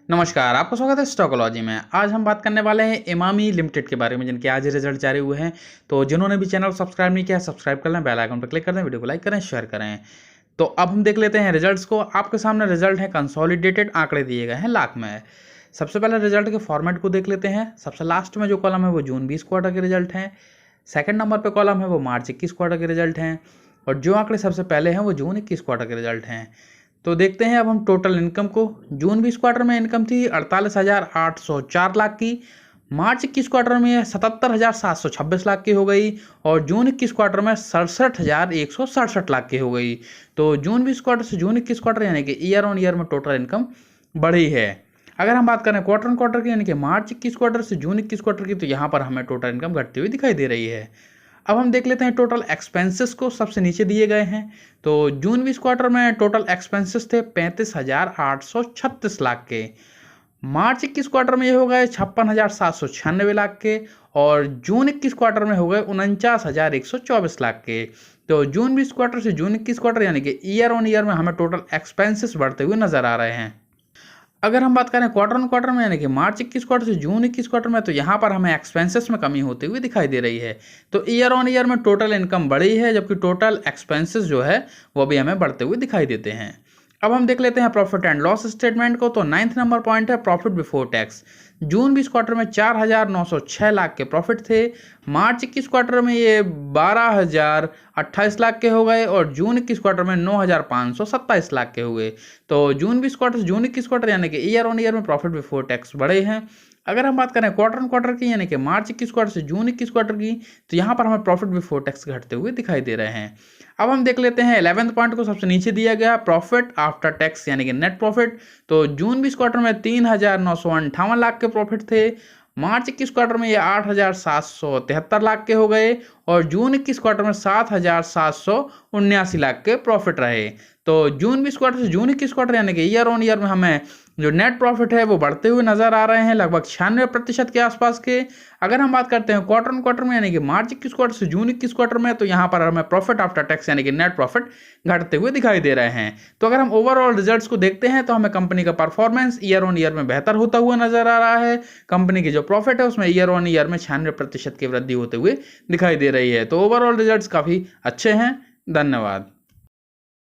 नमस्कार, आपका स्वागत है स्टॉकोलॉजी में। आज हम बात करने वाले हैं इमामी लिमिटेड के बारे में, जिनके आज रिजल्ट जारी हुए हैं। तो जिन्होंने भी चैनल सब्सक्राइब नहीं किया, सब्सक्राइब कर लें, बेल आइकन पर क्लिक कर दें, वीडियो को लाइक करें, शेयर करें। तो अब हम देख लेते हैं रिजल्ट्स को। आपके सामने रिजल्ट है, कंसोलिडेटेड आंकड़े दिए गए हैं लाख में। सबसे पहले रिजल्ट के फॉर्मेट को देख लेते हैं। सबसे लास्ट में जो कॉलम है वो जून 20 क्वार्टर के रिजल्ट हैं। सेकंड नंबर पे कॉलम है वो मार्च 21 क्वार्टर के रिजल्ट हैं, और जो आंकड़े सबसे पहले हैं वो जून 21 क्वार्टर के रिजल्ट हैं। तो देखते हैं अब हम टोटल इनकम को। जून 20 क्वार्टर में इनकम थी 48,804 लाख की। मार्च 21 क्वार्टर में 77,726 लाख की हो गई, और जून 21 क्वार्टर में 67,167 लाख की हो गई। तो जून 20 क्वार्टर से जून 21 क्वार्टर यानी कि ईयर ऑन ईयर में टोटल इनकम बढ़ी है। अगर हम बात करें क्वार्टर ऑन क्वार्टर की, यानी कि मार्च 21 क्वार्टर से जून 21 क्वार्टर की, तो यहाँ पर हमें टोटल इनकम घटती हुई दिखाई दे रही है। अब हम देख लेते हैं टोटल एक्सपेंसेस को। सबसे नीचे दिए गए हैं। तो जून 20 क्वार्टर में टोटल एक्सपेंसेस थे 35,836 लाख के। मार्च 21 क्वार्टर में ये हो गए 56,796 लाख के, और जून 21 क्वार्टर में हो गए 49,124 लाख के। तो जून 20 क्वार्टर से जून 21 क्वार्टर यानी कि ईयर ऑन ईयर में हमें टोटल एक्सपेंसेस बढ़ते हुए नजर आ रहे हैं। अगर हम बात करें क्वार्टर ऑन क्वार्टर में, यानी कि मार्च 21 क्वार्टर से जून 21 क्वार्टर में, तो यहाँ पर हमें एक्सपेंसेस में कमी होती हुई दिखाई दे रही है। तो ईयर ऑन ईयर में टोटल इनकम बढ़ी है, जबकि टोटल एक्सपेंसेस जो है वो भी हमें बढ़ते हुए दिखाई देते हैं। अब हम देख लेते हैं प्रॉफिट एंड लॉस स्टेटमेंट को। तो 9th नंबर पॉइंट है प्रॉफिट बिफोर टैक्स। जून 20 क्वार्टर में 4,906 लाख के प्रॉफिट थे। मार्च 21 क्वार्टर में ये 12,028 लाख के हो गए, और जून 21 क्वार्टर में 9,527 लाख के हुए। तो जून 20 क्वार्टर से जून 21 क्वार्टर यानी कि ईयर ऑन ईयर में प्रॉफिट बिफोर टैक्स बढ़े हैं। अगर हम बात करें क्वार्टर ऑन क्वार्टर की, यानी कि मार्च 21 क्वार्टर से जून 21 क्वार्टर की, तो यहाँ पर हमें प्रॉफिट बिफोर टैक्स घटते हुए दिखाई दे रहे हैं। अब हम देख लेते हैं 11th पॉइंट को। सबसे नीचे दिया गया प्रॉफिट आफ्टर टैक्स यानी कि नेट प्रॉफिट। तो जून 20 क्वार्टर में 3,958 लाख के प्रॉफिट थे। मार्च 21 क्वार्टर में ये 8,773 लाख के हो गए, और जून 21 क्वार्टर में 7,779 लाख के प्रॉफिट रहे। तो जून 20 क्वार्टर से जून 21 क्वार्टर यानी कि ईयर ऑन ईयर में हमें जो नेट प्रॉफिट है वो बढ़ते हुए नजर आ रहे हैं, लगभग 96% के आसपास के। अगर हम बात करते हैं क्वार्टर ऑन क्वार्टर में, यानी कि मार्च 21 क्वार्टर से जून 21 क्वार्टर में, तो यहाँ पर हमें प्रॉफिट आफ्टर टैक्स यानी कि नेट प्रॉफिट घटते हुए दिखाई दे रहे हैं। तो अगर हम ओवरऑल रिजल्ट्स को देखते हैं, तो हमें कंपनी का परफॉर्मेंस ईयर ऑन ईयर में बेहतर होता हुआ नजर आ रहा है। कंपनी की जो प्रॉफिट है उसमें ईयर ऑन ईयर में 96% की वृद्धि होते हुए दिखाई दे रही है। तो ओवरऑल रिजल्ट्स काफ़ी अच्छे हैं। धन्यवाद।